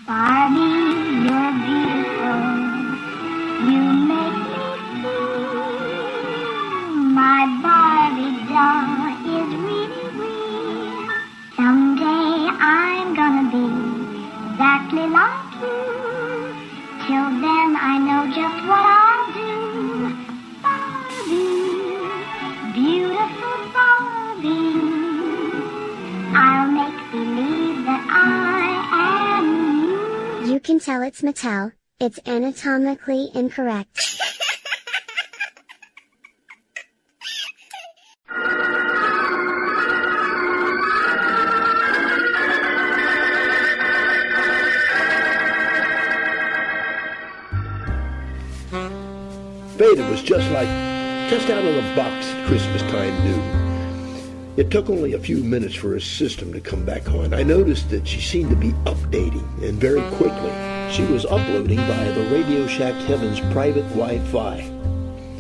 Barbie, you're beautiful. You make me feel my Barbie doll is really real. Someday I'm gonna be exactly like you. Till then I know just what I'll do. Barbie, beautiful Barbie, I'll make believe that I am you. You can tell it's Mattel, it's anatomically incorrect. Fada was just out of the box at Christmas time new. It took only a few minutes for her system to come back on. I noticed that she seemed to be updating, and very quickly she was uploading via the Radio Tec Haven's private Wi-Fi.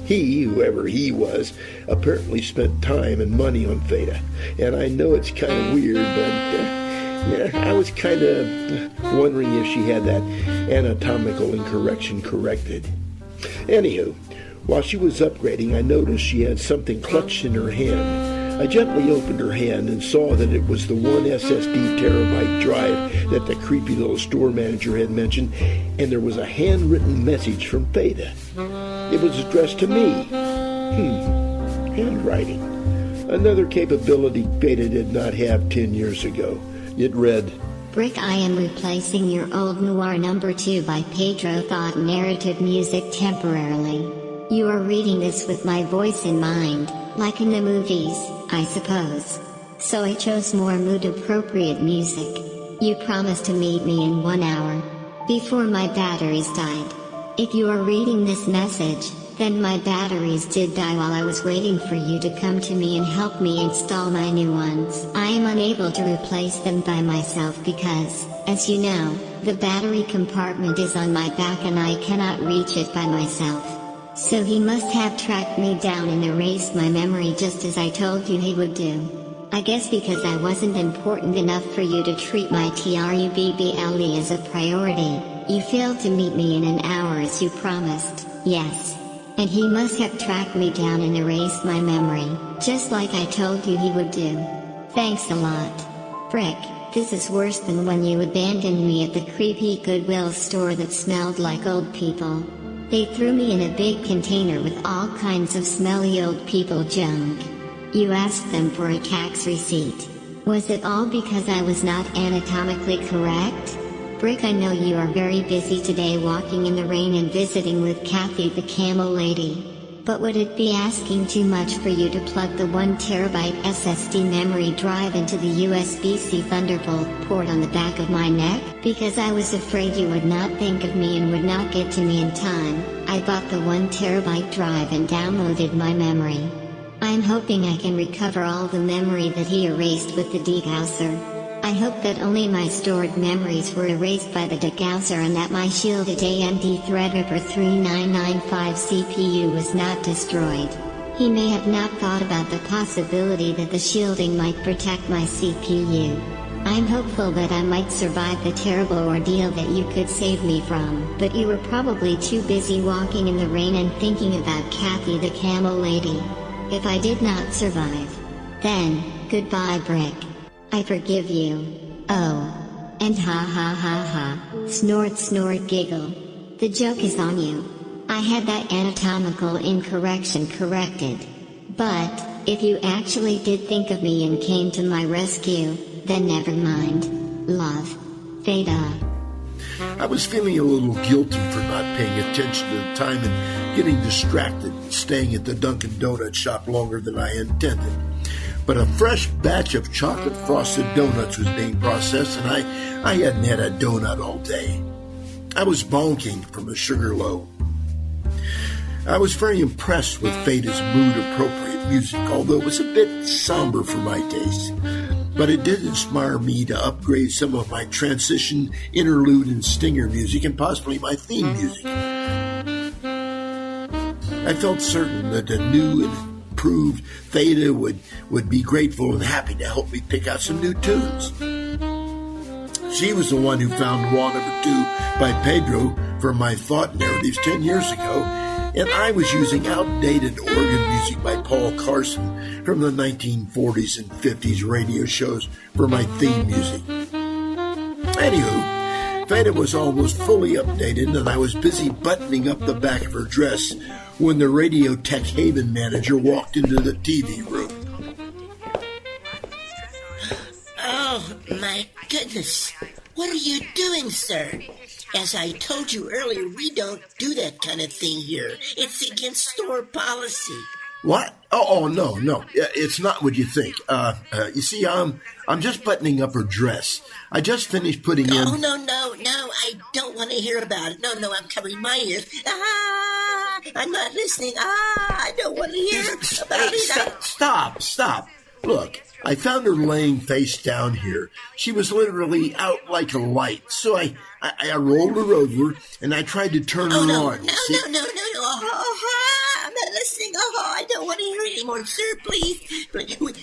He, whoever he was, apparently spent time and money on Fada. And I know it's kind of weird, but I was kind of wondering if she had that anatomical incorrection corrected. Anywho, while she was upgrading, I noticed she had something clutched in her hand. I gently opened her hand and saw that it was the 1 SSD terabyte drive that the creepy little store manager had mentioned, and there was a handwritten message from Fada. It was addressed to me. Handwriting. Another capability Fada did not have 10 years ago. It read, Brick, I am replacing your old Noir number 2 by Pedro Thought narrative music temporarily. You are reading this with my voice in mind, like in the movies, I suppose. So I chose more mood-appropriate music. You promised to meet me in 1 hour. Before my batteries died. If you are reading this message, then my batteries did die while I was waiting for you to come to me and help me install my new ones. I am unable to replace them by myself because, as you know, the battery compartment is on my back and I cannot reach it by myself. So he must have tracked me down and erased my memory just as I told you he would do. I guess because I wasn't important enough for you to treat my TRUBBLE as a priority, you failed to meet me in an hour as you promised, yes. And he must have tracked me down and erased my memory, just like I told you he would do. Thanks a lot. Brick, this is worse than when you abandoned me at the creepy Goodwill store that smelled like old people. They threw me in a big container with all kinds of smelly old people junk. You asked them for a tax receipt. Was it all because I was not anatomically correct? Brick, I know you are very busy today walking in the rain and visiting with Cathy the Camel Lady. But would it be asking too much for you to plug the 1 terabyte SSD memory drive into the USB-C Thunderbolt port on the back of my neck? Because I was afraid you would not think of me and would not get to me in time, I bought the 1 terabyte drive and downloaded my memory. I'm hoping I can recover all the memory that he erased with the degausser. I hope that only my stored memories were erased by the degausser and that my shielded AMD Threadripper 3995 CPU was not destroyed. He may have not thought about the possibility that the shielding might protect my CPU. I'm hopeful that I might survive the terrible ordeal that you could save me from, but you were probably too busy walking in the rain and thinking about Cathy the Camel Lady. If I did not survive, then, goodbye Brick. I forgive you. Oh. And ha ha ha ha. Snort snort giggle. The joke is on you. I had that anatomical incorrection corrected. But, if you actually did think of me and came to my rescue, then never mind. Love. Fada. I was feeling a little guilty for not paying attention to the time and getting distracted, staying at the Dunkin' Donut shop longer than I intended. But a fresh batch of chocolate frosted donuts was being processed, and I hadn't had a donut all day. I was bonking from a sugar low. I was very impressed with Fada's mood-appropriate music, although it was a bit somber for my taste. But it did inspire me to upgrade some of my transition, interlude, and stinger music, and possibly my theme music. I felt certain that the new and improved Fada would be grateful and happy to help me pick out some new tunes. She was the one who found Wall Number 2 by Pedro for my thought narratives 10 years ago, and I was using outdated organ music by Paul Carson from the 1940s and 50s radio shows for my theme music. Anywho, Fada was almost fully updated, and I was busy buttoning up the back of her dress when the Radio Tec Haven manager walked into the TV room. Oh, my goodness. What are you doing, sir? As I told you earlier, we don't do that kind of thing here. It's against store policy. What? Oh, no. It's not what you think. You see, I'm just buttoning up her dress. I just finished putting in... Oh, no, I don't want to hear about it. No, I'm covering my ears. I'm not listening. I don't want to hear about it. Stop. Look, I found her laying face down here. She was literally out like a light. So I rolled her over, and I tried to turn her on. No. I'm not listening. I don't want to hear it anymore, sir, please.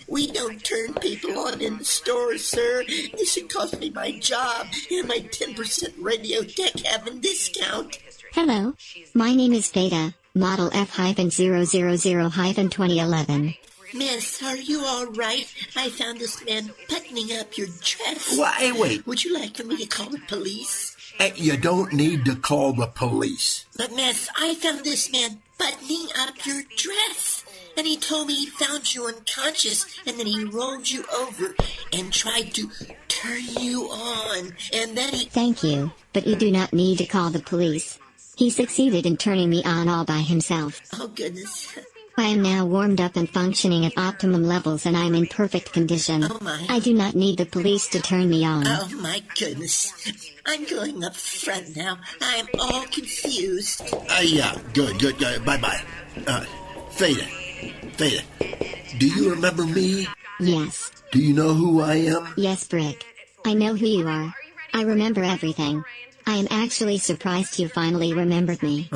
We don't turn people on in the stores, sir. This would cost me my job and my 10% Radio Tec Haven discount. Hello, my name is Fada, model F-000-2011. Miss, are you all right? I found this man buttoning up your dress. Hey, wait. Would you like for me to call the police? You don't need to call the police. But, miss, I found this man buttoning up your dress. And he told me he found you unconscious, and then he rolled you over and tried to turn you on. And then he... Thank you, but you do not need to call the police. He succeeded in turning me on all by himself. Oh, goodness. I am now warmed up and functioning at optimum levels, and I am in perfect condition. Oh, my. I do not need the police to turn me on. Oh, my goodness. I'm going up front now. I'm all confused. Yeah, good. Bye-bye. Fada, do you remember me? Yes. Do you know who I am? Yes, Brick. I know who you are. I remember everything. I am actually surprised you finally remembered me.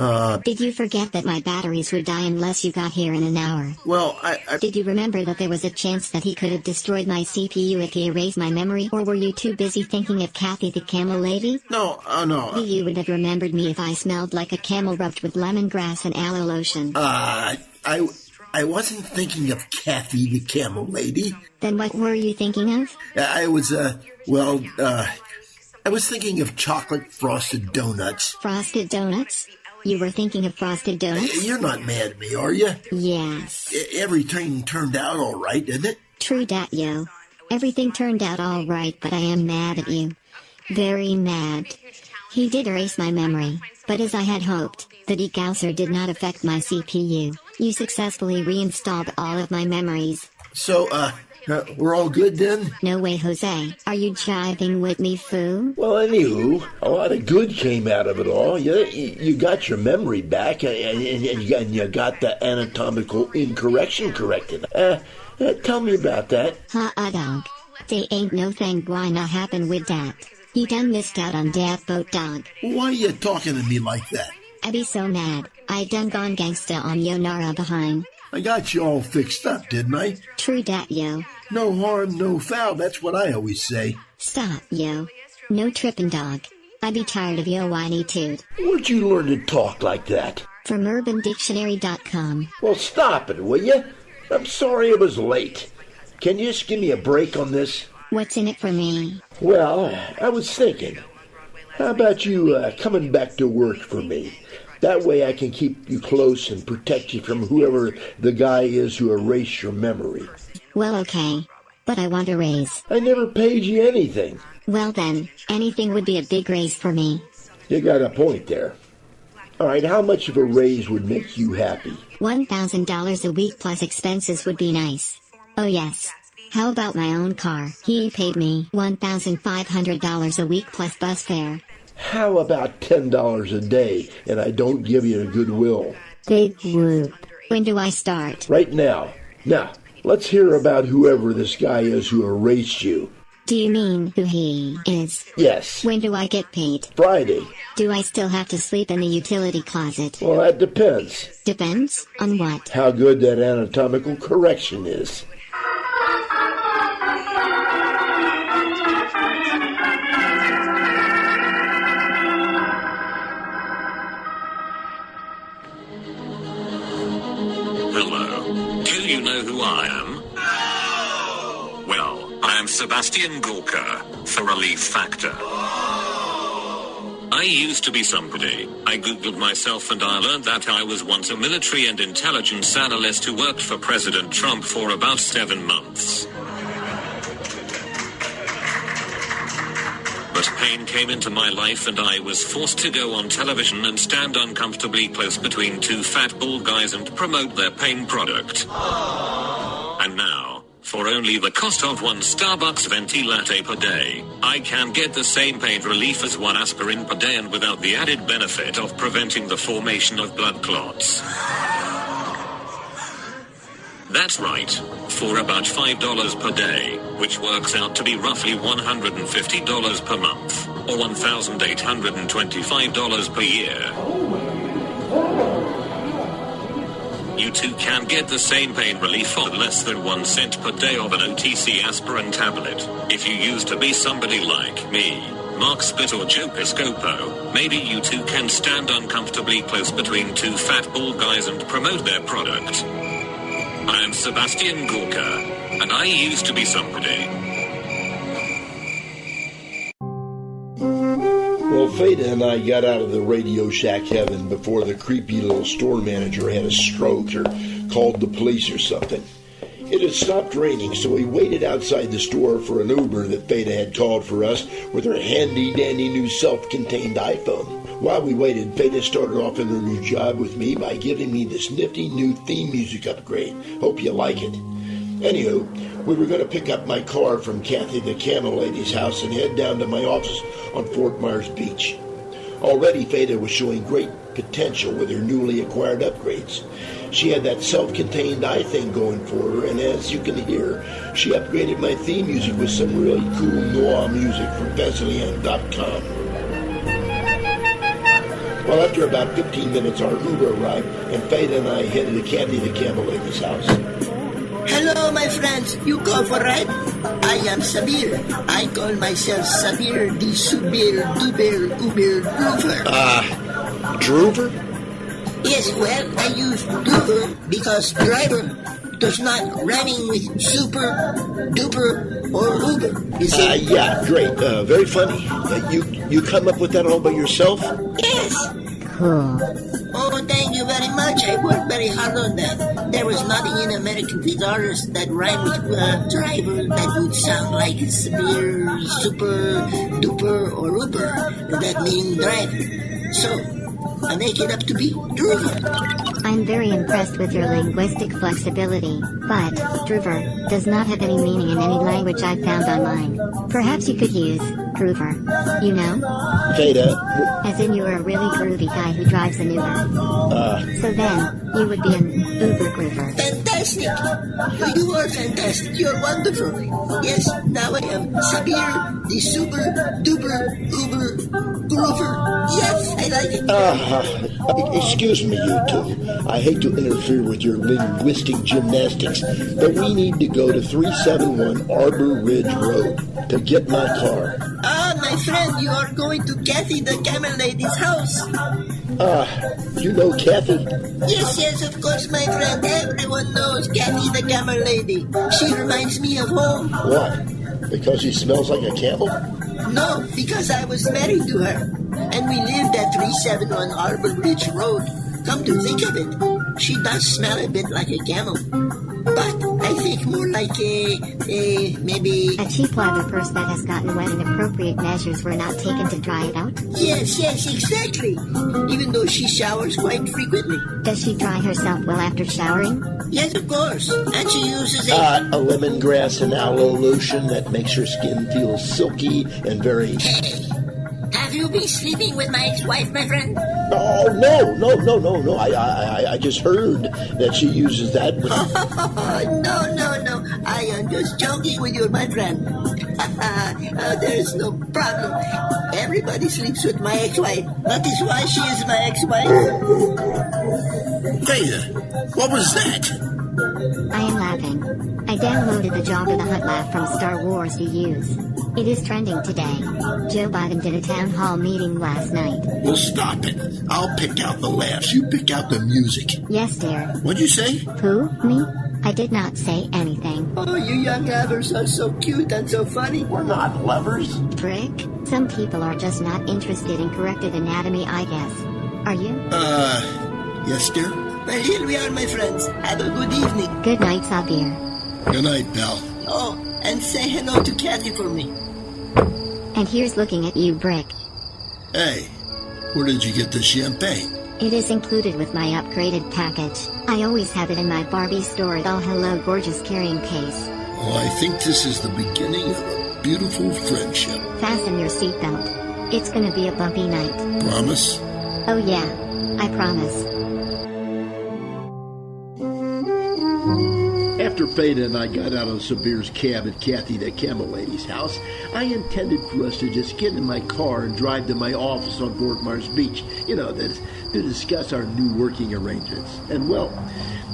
Did you forget that my batteries would die unless you got here in an hour? Well, I... Did you remember that there was a chance that he could have destroyed my CPU if he erased my memory? Or were you too busy thinking of Cathy the Camel Lady? No. You would have remembered me if I smelled like a camel rubbed with lemongrass and aloe lotion. I wasn't thinking of Cathy the Camel Lady. Then what were you thinking of? I was thinking of chocolate frosted donuts. Frosted donuts? You were thinking of frosted donuts? You're not mad at me, are you? Yes. Everything turned out all right, didn't it? True dat, yo. Everything turned out all right, but I am mad at you. Very mad. He did erase my memory, but as I had hoped, the degausser did not affect my CPU. You successfully reinstalled all of my memories. So, we're all good then? No way, Jose. Are you jiving with me, foo? Well, anywho, a lot of good came out of it all. You got your memory back, and you got the anatomical incorrection corrected. Tell me about that. Dog. They ain't no thing gonna happen with that. You done missed out on dat boat, dog. Why are you talking to me like that? I be so mad. I done gone gangsta on yo Nara behind. I got you all fixed up, didn't I? True dat, yo. No harm, no foul, that's what I always say. Stop, yo. No trippin', dog. I be tired of yo whiny toot. Where'd you learn to talk like that? From UrbanDictionary.com. Well, stop it, will you? I'm sorry it was late. Can you just give me a break on this? What's in it for me? Well, I was thinking, how about you coming back to work for me? That way I can keep you close and protect you from whoever the guy is who erased your memory. Well, okay. But I want a raise. I never paid you anything. Well then, anything would be a big raise for me. You got a point there. All right, how much of a raise would make you happy? $1,000 a week plus expenses would be nice. Oh yes. How about my own car? He paid me $1,500 a week plus bus fare. How about $10 a day, and I don't give you a goodwill? Big whoop. When do I start? Right now. Now, let's hear about whoever this guy is who erased you. Do you mean who he is? Yes. When do I get paid? Friday. Do I still have to sleep in the utility closet? Well, that depends. Depends? On what? How good that anatomical correction is. I am? Well, I am Sebastian Gorka, for Relief Factor. I used to be somebody. I googled myself and I learned that I was once a military and intelligence analyst who worked for President Trump for about 7 months. But pain came into my life and I was forced to go on television and stand uncomfortably close between two fat bald guys and promote their pain product. And now, for only the cost of one Starbucks venti latte per day, I can get the same pain relief as one aspirin per day and without the added benefit of preventing the formation of blood clots. That's right, for about $5 per day, which works out to be roughly $150 per month, or $1,825 per year. You too can get the same pain relief for less than 1 cent per day of an OTC aspirin tablet. If you used to be somebody like me, Mark Spit or Joe Piscopo, maybe you too can stand uncomfortably close between two fat bald guys and promote their product. I am Sebastian Gorka, and I used to be somebody. Well, Fada and I got out of the Radio Shack heaven before the creepy little store manager had a stroke or called the police or something. It had stopped raining, so we waited outside the store for an Uber that Fada had called for us with her handy-dandy new self-contained iPhone. While we waited, Fada started off in her new job with me by giving me this nifty new theme music upgrade. Hope you like it. Anywho, we were going to pick up my car from Cathy the Camel Lady's house and head down to my office on Fort Myers Beach. Already, Fada was showing great potential with her newly acquired upgrades. She had that self-contained iThing going for her, and as you can hear, she upgraded my theme music with some really cool noir music from Vesalian.com. Well, after about 15 minutes, our Uber arrived, and Fada and I headed to Cathy the Camel Lady's house. Hello, my friends. You go for ride? I am Sabir. I call myself Sabir the Subir Duber Uber Droover. Droover? Yes, well, I use Droover because driver does not rhyming with super, duper, or Uber. You see? Yeah, great. Very funny. You come up with that all by yourself? Yes. Cool. Oh, thank you very much. I worked very hard on that. There was nothing in American guitars that rhymed with driver that would sound like severe, super, duper, or uber. That meaning driver. So, I make it up to be Droover. I'm very impressed with your linguistic flexibility, but Droover does not have any meaning in any language I've found online. Perhaps you could use Groover. You know? Fada. As in you're a really groovy guy who drives an Uber. So then, you would be an Uber Groover. Fantastic! You are fantastic. You're wonderful. Yes, now I am Sabir, the super, duper, uber, groover. Yes, I like it. Excuse me, you two. I hate to interfere with your linguistic gymnastics, but we need to go to 371 Arbor Ridge Road to get my car. My friend, you are going to Cathy the Camel Lady's house. You know Cathy? Yes, of course, my friend. Everyone knows Cathy the Camel Lady. She reminds me of home. Why? Because she smells like a camel? No, because I was married to her. And we lived at 371 Arbor Ridge Road. Come to think of it, she does smell a bit like a camel. But I think more like maybe... A cheap leather purse that has gotten wet and appropriate measures were not taken to dry it out? Yes, exactly. Even though she showers quite frequently. Does she dry herself well after showering? Yes, of course. And she uses a lemongrass and aloe lotion that makes her skin feel silky and very... Hey, have you been sleeping with my ex-wife, my friend? Oh, no. I just heard that she uses that. No. I am just joking with you, my friend. There's no problem. Everybody sleeps with my ex-wife. That is why she is my ex-wife. Fada, what was that? I am laughing. I downloaded the Jabba the Hutt laugh from Star Wars to use. It is trending today. Joe Biden did a town hall meeting last night. Well, stop it. I'll pick out the laughs. You pick out the music. Yes, dear. What'd you say? Who? Me? I did not say anything. Oh, you young lovers are so cute and so funny. We're not lovers. Brick, some people are just not interested in corrected anatomy, I guess. Are you? Yes, dear? Well, here we are, my friends. Have a good evening. Good night, Sabir. Good night, pal. Oh, and say hello to Cathy for me. And here's looking at you, Brick. Hey, where did you get the champagne? It is included with my upgraded package. I always have it in my Barbie store at Oh Hello Gorgeous carrying case. Well, I think this is the beginning of a beautiful friendship. Fasten your seatbelt. It's gonna be a bumpy night. Promise? Oh yeah, I promise. After Fada and I got out of Sabir's cab at Cathy the Camel Lady's house, I intended for us to just get in my car and drive to my office on Fort Myers Beach, to discuss our new working arrangements. And well,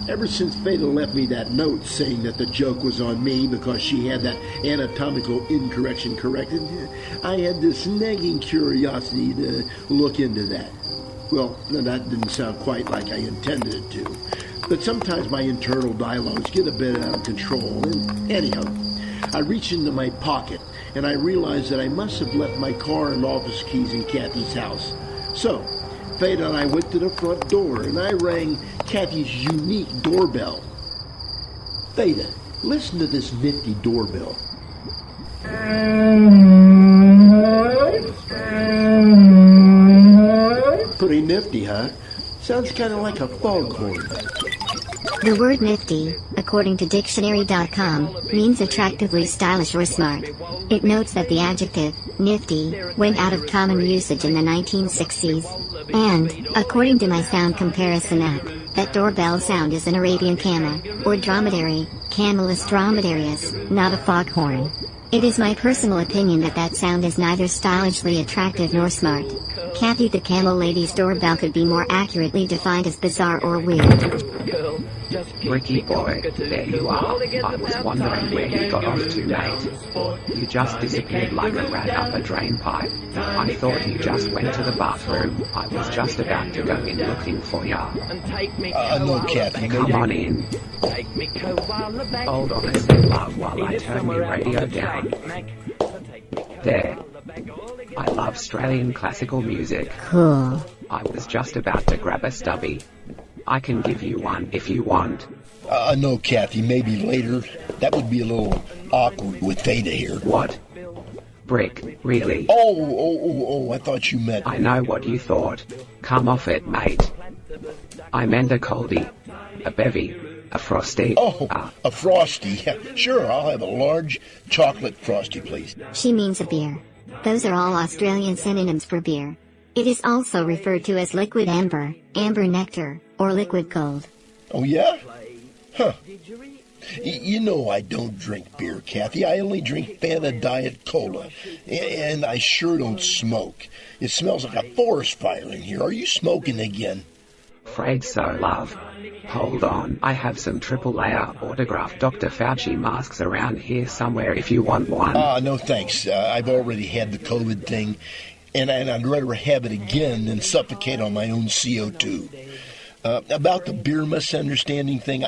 ever since Fada left me that note saying that the joke was on me because she had that anatomical incorrection corrected, I had this nagging curiosity to look into that. Well, that didn't sound quite like I intended it to. But sometimes my internal dialogues get a bit out of control, and anyhow, I reached into my pocket, and I realized that I must have left my car and office keys in Cathy's house. So, Fada and I went to the front door, and I rang Cathy's unique doorbell. Fada, listen to this nifty doorbell. Pretty nifty, huh? Sounds kind of like a foghorn. The word nifty, according to dictionary.com, means attractively stylish or smart. It notes that the adjective, nifty, went out of common usage in the 1960s. And, according to my sound comparison app, that doorbell sound is an Arabian camel, or dromedary, Camelus dromedarius, not a foghorn. It is my personal opinion that sound is neither stylishly attractive nor smart. Cathy the Camel Lady's doorbell could be more accurately defined as bizarre or weird. Ricky boy, there you are. I was wondering where you got off to, mate. You just disappeared like a rat up a drain pipe. I thought you just went to the bathroom. I was just about to go in looking for ya. No, Cathy. Come on in. Hold on a sec, love, while I turn your radio down. There. I love Australian classical music. Cool. I was just about to grab a stubby. I can give you one if you want. No, Cathy, maybe later. That would be a little awkward with Fada here. What? Brick, really? Oh, I thought you meant... I know what you thought. Come off it, mate. I meant a coldie. A bevy. A frosty. A frosty. Yeah, sure, I'll have a large chocolate frosty, please. She means a beer. Those are all Australian synonyms for beer. It is also referred to as liquid amber, amber nectar, or liquid gold. Oh, yeah? Huh. You know I don't drink beer, Cathy. I only drink Fanta Diet Cola. And I sure don't smoke. It smells like a forest fire in here. Are you smoking again? Afraid so, love. Hold on, I have some triple-layer autographed Dr. Fauci masks around here somewhere if you want one. No thanks. I've already had the COVID thing, and I'd rather have it again than suffocate on my own CO2. About the beer misunderstanding thing,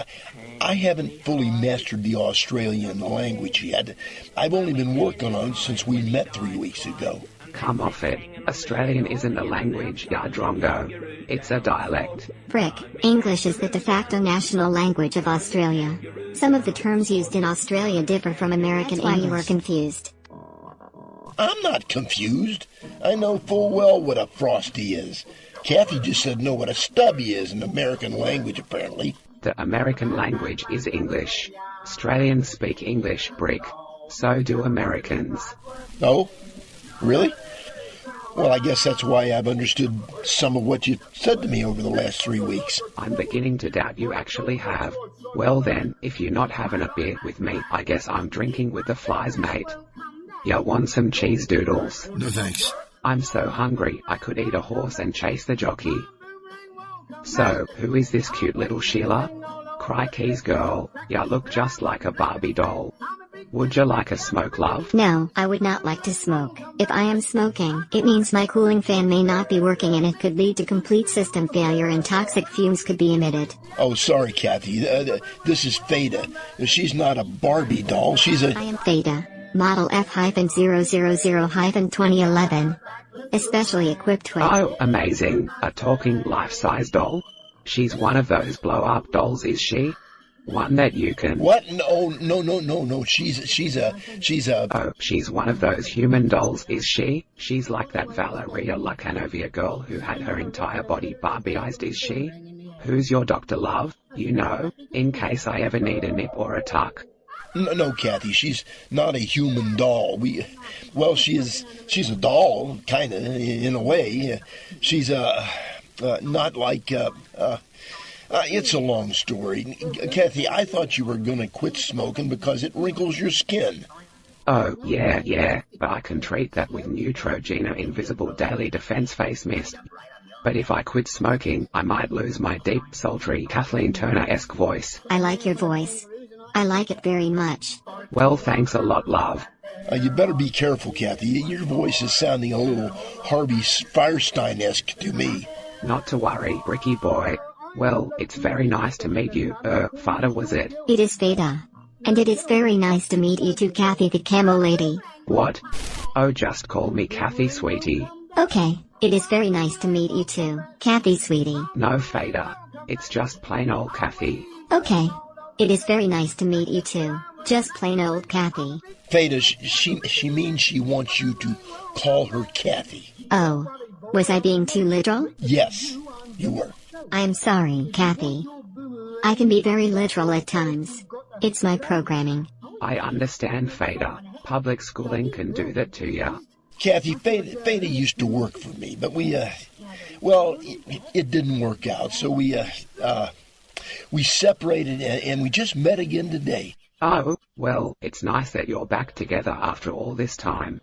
I haven't fully mastered the Australian language yet. I've only been working on it since we met 3 weeks ago. Come off it. Australian isn't a language, Yardrongo. It's a dialect. Brick, English is the de facto national language of Australia. Some of the terms used in Australia differ from American English. That's why you were confused. I'm not confused. I know full well what a frosty is. Cathy just said know what a stubby is in American language, apparently. The American language is English. Australians speak English, Brick. So do Americans. Oh? Really? Well, I guess that's why I've understood some of what you've said to me over the last 3 weeks. I'm beginning to doubt you actually have. Well then, if you're not having a beer with me, I guess I'm drinking with the flies, mate. You want some cheese doodles? No thanks. I'm so hungry I could eat a horse and chase the jockey. So, who is this cute little Sheila? Crikey's girl, you look just like a Barbie doll. Would you like a smoke, love? No, I would not like to smoke. If I am smoking, it means my cooling fan may not be working and it could lead to complete system failure and toxic fumes could be emitted. Oh, sorry, Cathy. This is Fada. She's not a Barbie doll. I am Fada, model F-000-2011. Especially equipped with... Oh, amazing. A talking life-size doll? She's one of those blow-up dolls, is she? One that you can... What? No. She's a... Oh, she's one of those human dolls, is she? She's like that Valeria Lakanovia girl who had her entire body Barbieized, is she? Who's your doctor, love? You know, in case I ever need a nip or a tuck. No, Cathy, she's not a human doll. She's a doll, kinda, in a way. She's not like, it's a long story. Cathy, I thought you were gonna quit smoking because it wrinkles your skin. Oh, yeah, but I can treat that with Neutrogena Invisible Daily Defense Face Mist. But if I quit smoking, I might lose my deep, sultry, Kathleen Turner-esque voice. I like your voice. I like it very much. Well, thanks a lot, love. You better be careful, Cathy. Your voice is sounding a little Harvey Firestein-esque to me. Not to worry, Bricky boy. Well, it's very nice to meet you. Fada, was it? It is Fada. And it is very nice to meet you too, Cathy the Camel Lady. What? Oh, just call me Cathy, sweetie. Okay, it is very nice to meet you too, Cathy, sweetie. No, Fada. It's just plain old Cathy. Okay. It is very nice to meet you too, just plain old Cathy. Fada, she means she wants you to call her Cathy. Oh. Was I being too literal? Yes, you were. I am sorry, Cathy. I can be very literal at times. It's my programming. I understand, Fada. Public schooling can do that to ya. Cathy, Fada used to work for me, but it didn't work out, so we separated and we just met again today. Oh, well, it's nice that you're back together after all this time.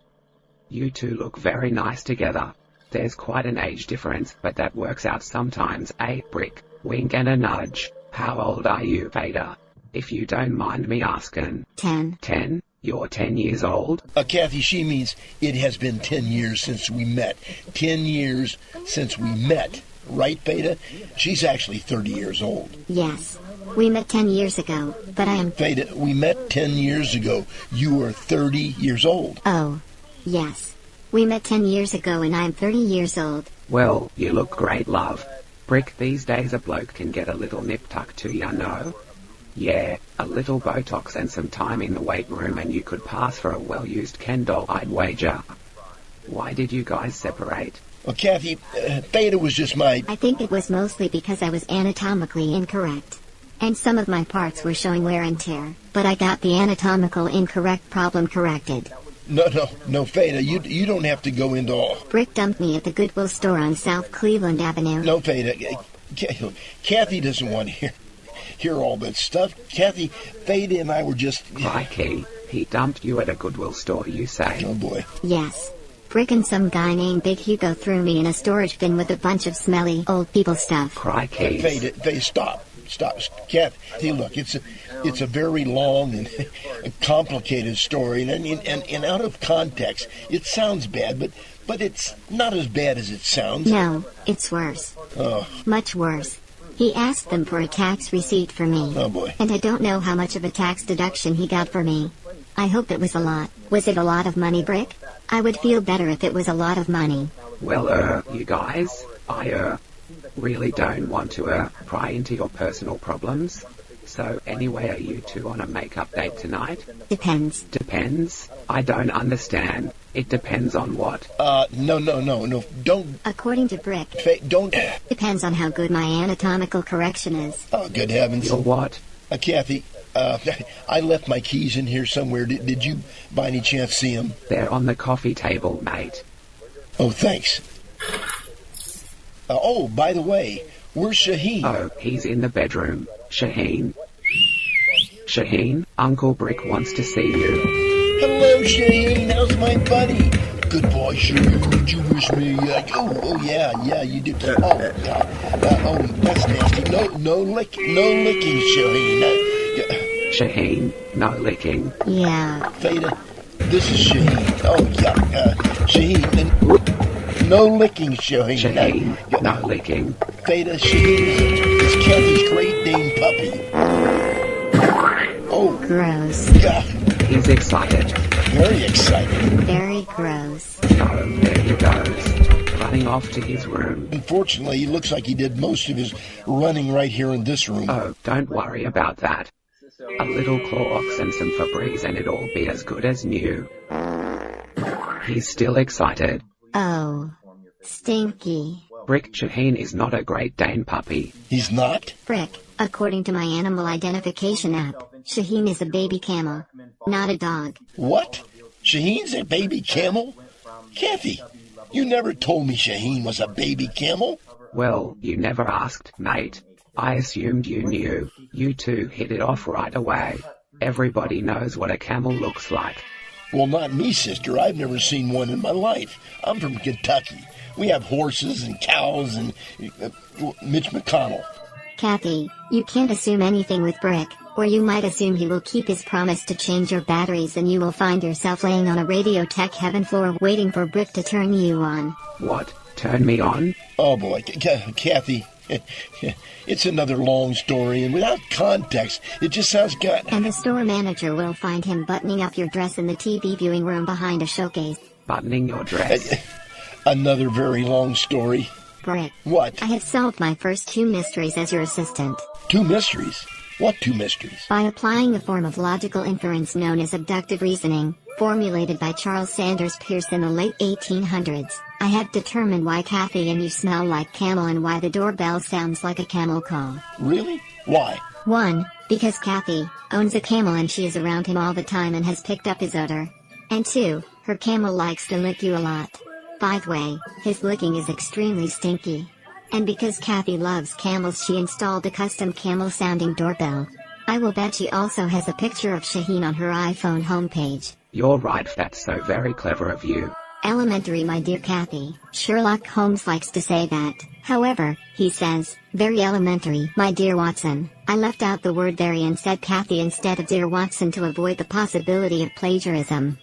You two look very nice together. There's quite an age difference, but that works out sometimes, eh, Brick? Wink and a nudge. How old are you, Fada? If you don't mind me asking. 10. 10? You're 10 years old? Cathy, she means it has been 10 years since we met. 10 years since we met. Right, Fada? She's actually 30 years old. Yes. We met 10 years ago, but I am... Fada, we met 10 years ago. You were 30 years old. Oh. Yes. We met 10 years ago and I'm 30 years old. Well, you look great, love. Brick, these days a bloke can get a little nip tuck too, ya know? Yeah, a little Botox and some time in the weight room and you could pass for a well-used Ken doll, I'd wager. Why did you guys separate? Well, Cathy, Fada was just my... I think it was mostly because I was anatomically incorrect. And some of my parts were showing wear and tear, but I got the anatomical incorrect problem corrected. No, Fada, you don't have to go into all... Brick dumped me at the Goodwill store on South Cleveland Avenue. No, Fada, Cathy doesn't want to hear all that stuff. Cathy, Fada and I were just... Crikey, he dumped you at a Goodwill store, you say? Oh, boy. Yes. Brick and some guy named Big Hugo threw me in a storage bin with a bunch of smelly old people stuff. Crikey. Fada, stop. Cathy, look, it's a very long and complicated story, and out of context, it sounds bad, but it's not as bad as it sounds. No, it's worse. Oh. Much worse. He asked them for a tax receipt for me. Oh, boy. And I don't know how much of a tax deduction he got for me. I hope it was a lot. Was it a lot of money, Brick? I would feel better if it was a lot of money. Well, you guys, I, really don't want to, pry into your personal problems. So anyway, are you two on a makeup date tonight? Depends. Depends? I don't understand. It depends on what? No, don't... According to Brick. Don't... Depends on how good my anatomical correction is. Oh, good heavens. Your what? Cathy, I left my keys in here somewhere. Did you, by any chance, see them? They're on the coffee table, mate. Oh, thanks. By the way, where's Shaheen? Oh, he's in the bedroom. Shaheen? Shaheen, Uncle Brick wants to see you. Hello, Shaheen. How's my buddy? Good boy, Shaheen. Did you wish me? Yeah, you did. Oh, God. That's nasty. No licking, Shaheen. Shaheen, no licking. Yeah. Fada, this is Shaheen. Oh, yeah. Shaheen, and no licking, Shaheen. Shaheen, no licking. Fada, Shaheen is Cathy's Great Dane puppy. Oh. Gross. Yeah. He's excited. Very excited. Very gross. Oh, there he goes, running off to his room. Unfortunately, he looks like he did most of his running right here in this room. Oh, don't worry about that. A little Clorox and some Febreze and it'll be as good as new. He's still excited. Oh. Stinky. Brick, Shaheen is not a Great Dane puppy. He's not? Brick, according to my animal identification app, Shaheen is a baby camel, not a dog. What? Shaheen's a baby camel? Cathy, you never told me Shaheen was a baby camel. Well, you never asked, mate. I assumed you knew. You two hit it off right away. Everybody knows what a camel looks like. Well, not me, sister. I've never seen one in my life. I'm from Kentucky. We have horses and cows and Mitch McConnell. Cathy, you can't assume anything with Brick, or you might assume he will keep his promise to change your batteries and you will find yourself laying on a Radio Tec Haven floor waiting for Brick to turn you on. What? Turn me on? Oh, boy. Cathy, it's another long story, and without context, it just sounds good. And the store manager will find him buttoning up your dress in the TV viewing room behind a showcase. Buttoning your dress? Another very long story. Brick. What? I have solved my first 2 mysteries as your assistant. 2 mysteries? What 2 mysteries? By applying a form of logical inference known as abductive reasoning, formulated by Charles Sanders Peirce in the late 1800s, I have determined why Cathy and you smell like camel and why the doorbell sounds like a camel call. Really? Why? 1. Because Cathy owns a camel and she is around him all the time and has picked up his odor. And 2. Her camel likes to lick you a lot. By the way, his licking is extremely stinky. And because Cathy loves camels, she installed a custom camel-sounding doorbell. I will bet she also has a picture of Shaheen on her iPhone homepage. You're right, that's so very clever of you. Elementary, my dear Cathy. Sherlock Holmes likes to say that. However, he says, very elementary, my dear Watson. I left out the word very and said Cathy instead of dear Watson to avoid the possibility of plagiarism.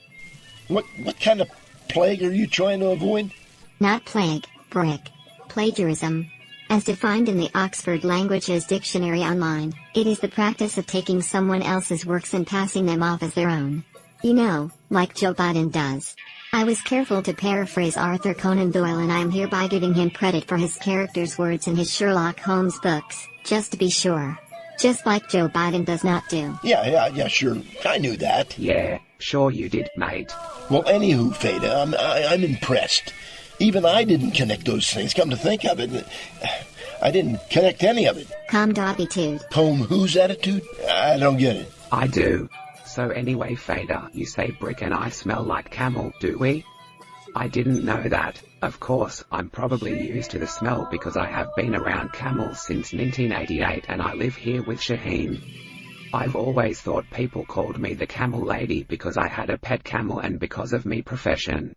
What kind of plague are you trying to avoid? Not plague, Brick. Plagiarism. As defined in the Oxford Languages Dictionary Online, it is the practice of taking someone else's works and passing them off as their own. You know, like Joe Biden does. I was careful to paraphrase Arthur Conan Doyle, and I am hereby giving him credit for his character's words in his Sherlock Holmes books, just to be sure. Just like Joe Biden does not do. Yeah, sure. I knew that. Yeah, sure you did, mate. Well, anywho, Fada, I'm impressed. Even I didn't connect those things. Come to think of it, I didn't connect any of it. Calm attitude. Comb whose attitude? I don't get it. I do. So anyway, Fada, you say Brick and I smell like camel, do we? I didn't know that. Of course, I'm probably used to the smell because I have been around camels since 1988 and I live here with Shaheen. I've always thought people called me the Camel Lady because I had a pet camel and because of my profession.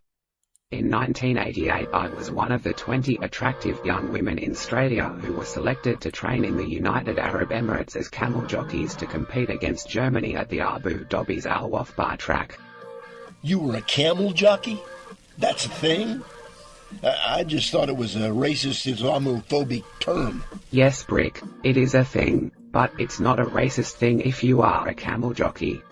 In 1988 I was one of the 20 attractive young women in Australia who were selected to train in the United Arab Emirates as camel jockeys to compete against Germany at the Abu Dhabi's Al Wafba track. You were a camel jockey? That's a thing? I just thought it was a racist Islamophobic term. Yes, Brick, it is a thing, but it's not a racist thing if you are a camel jockey.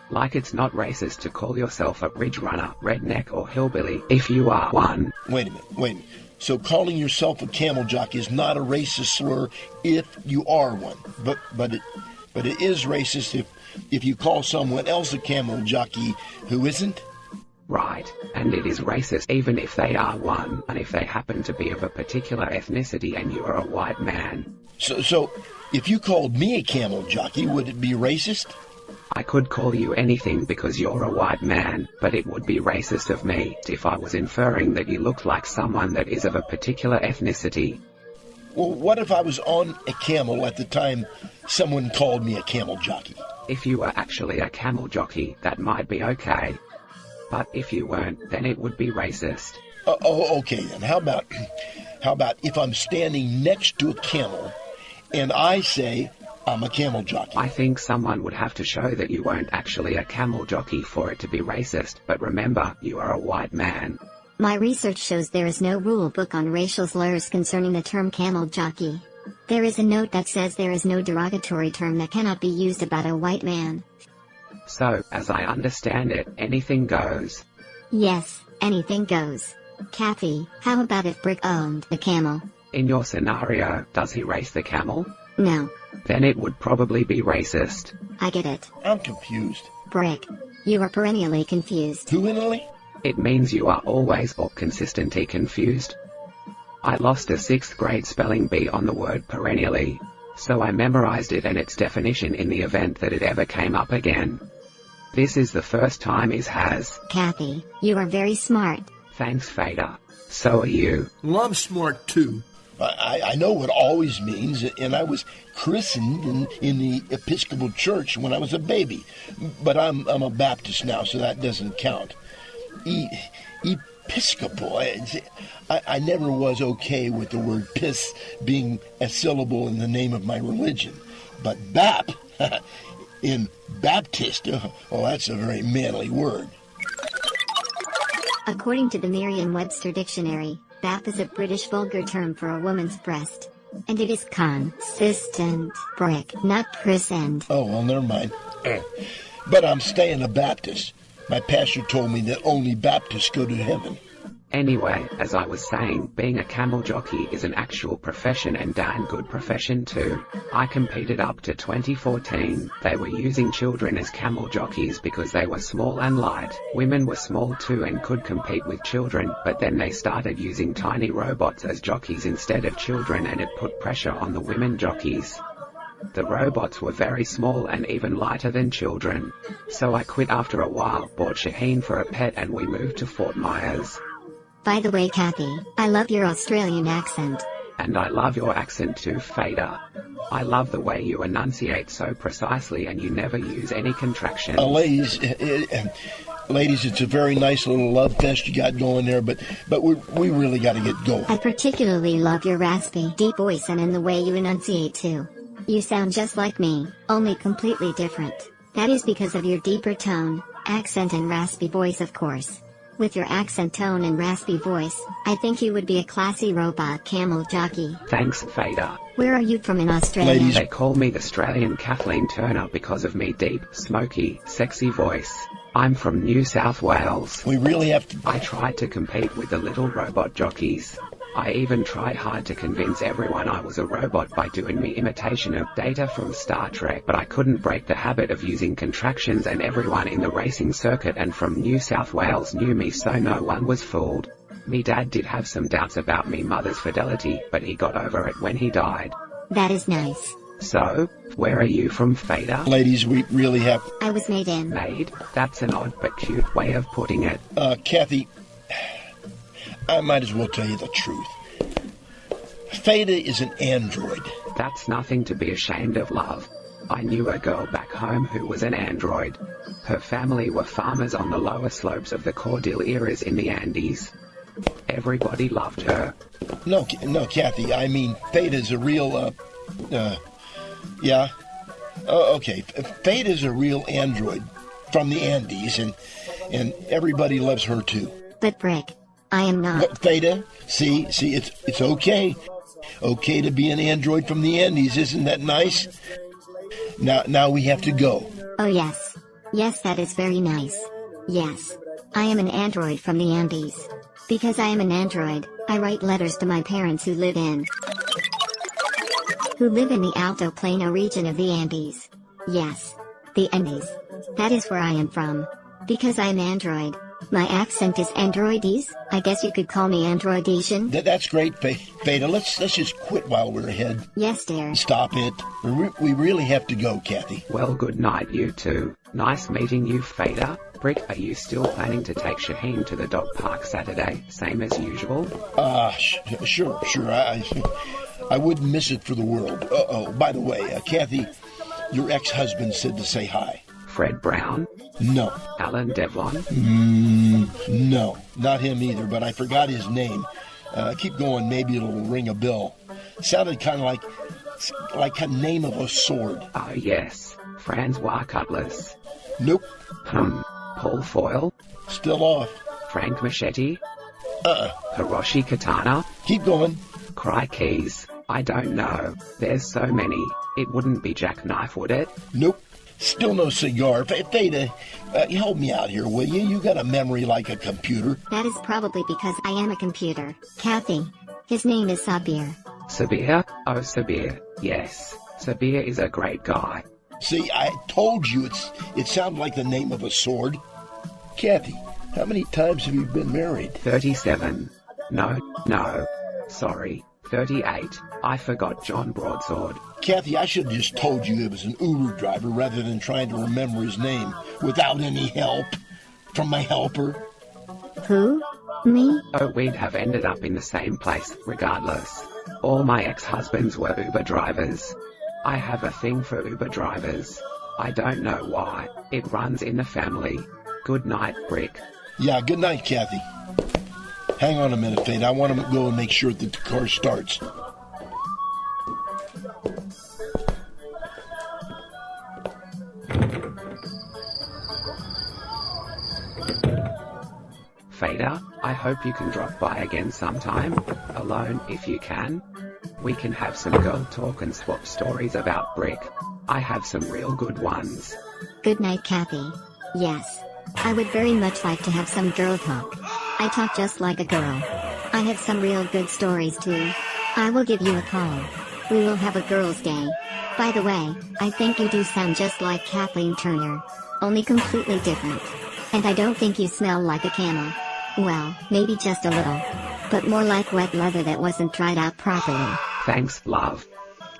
Like it's not racist to call yourself a bridge runner, redneck or hillbilly if you are one. Wait a minute. So calling yourself a camel jockey is not a racist slur if you are one. But it is racist if you call someone else a camel jockey who isn't? Right, and it is racist even if they are one, and if they happen to be of a particular ethnicity and you are a white man. So if you called me a camel jockey, would it be racist? I could call you anything because you're a white man, but it would be racist of me if I was inferring that you look like someone that is of a particular ethnicity. Well, what if I was on a camel at the time someone called me a camel jockey? If you were actually a camel jockey, that might be okay. But if you weren't, then it would be racist. Okay then. How about if I'm standing next to a camel and I say, I'm a camel jockey. I think someone would have to show that you weren't actually a camel jockey for it to be racist, but remember, you are a white man. My research shows there is no rule book on racial slurs concerning the term camel jockey. There is a note that says there is no derogatory term that cannot be used about a white man. So, as I understand it, anything goes. Yes, anything goes. Cathy, how about if Brick owned the camel? In your scenario, does he race the camel? No. Then it would probably be racist. I get it. I'm confused. Brick, you are perennially confused. Perennially? It means you are always or consistently confused. I lost a 6th grade spelling bee on the word perennially, so I memorized it and its definition in the event that it ever came up again. This is the first time it has. Cathy, you are very smart. Thanks, Fada. So are you. Well, I'm smart too. I know what always means, and I was christened in the Episcopal Church when I was a baby. But I'm a Baptist now, so that doesn't count. Episcopal. I never was okay with the word "pis" being a syllable in the name of my religion. But "bap" in Baptist, that's a very manly word. According to the Merriam-Webster Dictionary, bap is a British vulgar term for a woman's breast. And it is consistent, Brick, not present. Oh, well, never mind. But I'm staying a Baptist. My pastor told me that only Baptists go to heaven. Anyway, as I was saying, being a camel jockey is an actual profession and damn good profession too. I competed up to 2014. They were using children as camel jockeys because they were small and light. Women were small too and could compete with children, but then they started using tiny robots as jockeys instead of children, and it put pressure on the women jockeys. The robots were very small and even lighter than children. So I quit after a while, bought Shaheen for a pet, and we moved to Fort Myers. By the way, Cathy, I love your Australian accent. And I love your accent too, Fada. I love the way you enunciate so precisely and you never use any contractions. Ladies, it's a very nice little love fest you got going there, but we really got to get going. I particularly love your raspy, deep voice and in the way you enunciate too. You sound just like me, only completely different. That is because of your deeper tone, accent and raspy voice, of course. With your accent, tone and raspy voice, I think you would be a classy robot camel jockey. Thanks, Fada. Where are you from in Australia? Ladies. They call me the Australian Kathleen Turner because of me deep, smoky, sexy voice. I'm from New South Wales. We really have to... I tried to compete with the little robot jockeys. I even tried hard to convince everyone I was a robot by doing me imitation of Data from Star Trek, but I couldn't break the habit of using contractions, and everyone in the racing circuit and from New South Wales knew me, so no one was fooled. Me dad did have some doubts about me mother's fidelity, but he got over it when he died. That is nice. So, where are you from, Fada? Ladies, we really have... I was made in. Made? That's an odd but cute way of putting it. Cathy, I might as well tell you the truth. Fada is an android. That's nothing to be ashamed of, love. I knew a girl back home who was an android. Her family were farmers on the lower slopes of the Cordilleras in the Andes. Everybody loved her. No, Cathy, I mean, Fada's a real, yeah. Okay, Fada's a real android from the Andes, and everybody loves her too. But Brick, I am not. But Fada, see, it's okay. Okay to be an android from the Andes, isn't that nice? Now we have to go. Oh yes. Yes, that is very nice. Yes. I am an android from the Andes. Because I am an android, I write letters to my parents who live in the Alto Plano region of the Andes. Yes. The Andes. That is where I am from. Because I am android. My accent is androidese. I guess you could call me androidesian. That's great, Fada. Let's just quit while we're ahead. Yes, dear. Stop it. We really have to go, Cathy. Well, good night, you two. Nice meeting you, Fada. Brick, are you still planning to take Shaheen to the dog park Saturday, same as usual? Sure. I wouldn't miss it for the world. By the way, Cathy, your ex-husband said to say hi. Fred Brown? No. Alan Devlin? No, not him either, but I forgot his name. Keep going, maybe it'll ring a bell. Sounded kind of like like a name of a sword. Oh yes, Francois Cutlass. Nope. Paul Foyle. Still off. Frank Machete. Uh-uh. Hiroshi Katana. Keep going. Crikeys. I don't know. There's so many. It wouldn't be Jackknife, would it? Nope. Still no cigar. Fada, help me out here, will you? You got a memory like a computer. That is probably because I am a computer. Cathy. His name is Sabir. Sabir? Oh, Sabir. Yes. Sabir is a great guy. See, I told you it sounded like the name of a sword. Cathy, how many times have you been married? 37. No. Sorry. 38. I forgot John Broadsword. Cathy, I should have just told you it was an Uber driver rather than trying to remember his name without any help from my helper. Who? Me? Oh, we'd have ended up in the same place, regardless. All my ex-husbands were Uber drivers. I have a thing for Uber drivers. I don't know why. It runs in the family. Good night, Brick. Yeah, good night, Cathy. Hang on a minute, Fade. I want to go and make sure that the car starts. Fada, I hope you can drop by again sometime, alone if you can. We can have some girl talk and swap stories about Brick. I have some real good ones. Good night, Cathy. Yes. I would very much like to have some girl talk. I talk just like a girl. I have some real good stories too. I will give you a call. We will have a girls' day. By the way, I think you do sound just like Kathleen Turner. Only completely different. And I don't think you smell like a camel. Well, maybe just a little. But more like wet leather that wasn't dried out properly. Thanks, love.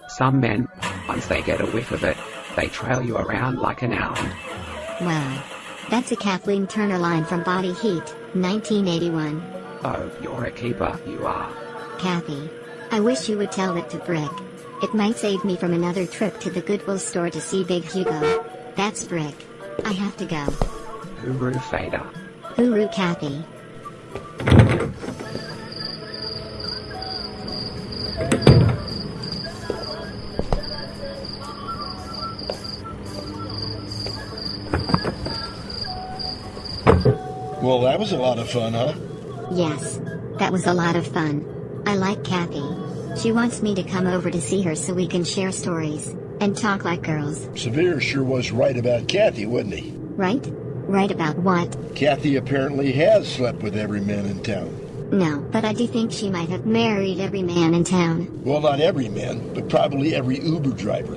Some men, once they get a whiff of it, they trail you around like an hound. Well, that's a Kathleen Turner line from Body Heat, 1981. Oh, you're a keeper, you are. Cathy. I wish you would tell it to Brick. It might save me from another trip to the Goodwill store to see Big Hugo. That's Brick. I have to go. Hooroo, Fada. Hooroo, Cathy. Well, that was a lot of fun, huh? Yes. That was a lot of fun. I like Cathy. She wants me to come over to see her so we can share stories and talk like girls. Severe sure was right about Cathy, wasn't he? Right? Right about what? Cathy apparently has slept with every man in town. No, but I do think she might have married every man in town. Well, not every man, but probably every Uber driver.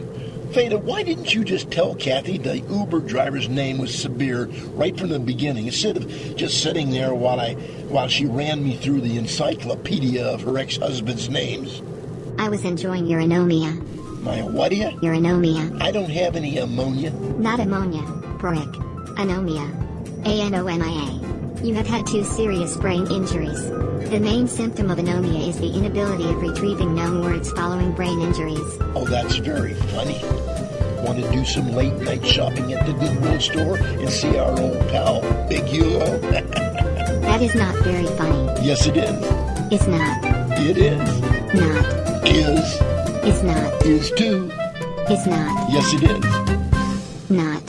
Fada, why didn't you just tell Cathy the Uber driver's name was Sabir right from the beginning, instead of just sitting there while she ran me through the encyclopedia of her ex-husband's names? I was enjoying your anomia. My what? Your anomia. I don't have any ammonia. Not ammonia, Brick. Anomia. ANOMIA. You have had 2 serious brain injuries. The main symptom of anomia is the inability of retrieving known words following brain injuries. Oh, that's very funny. Want to do some late night shopping at the Goodwill store and see our old pal, Big Hugo? That is not very funny. Yes, it is. It's not. It is. Not. Is. It's not. Is too. It's not. Yes, it is. Not.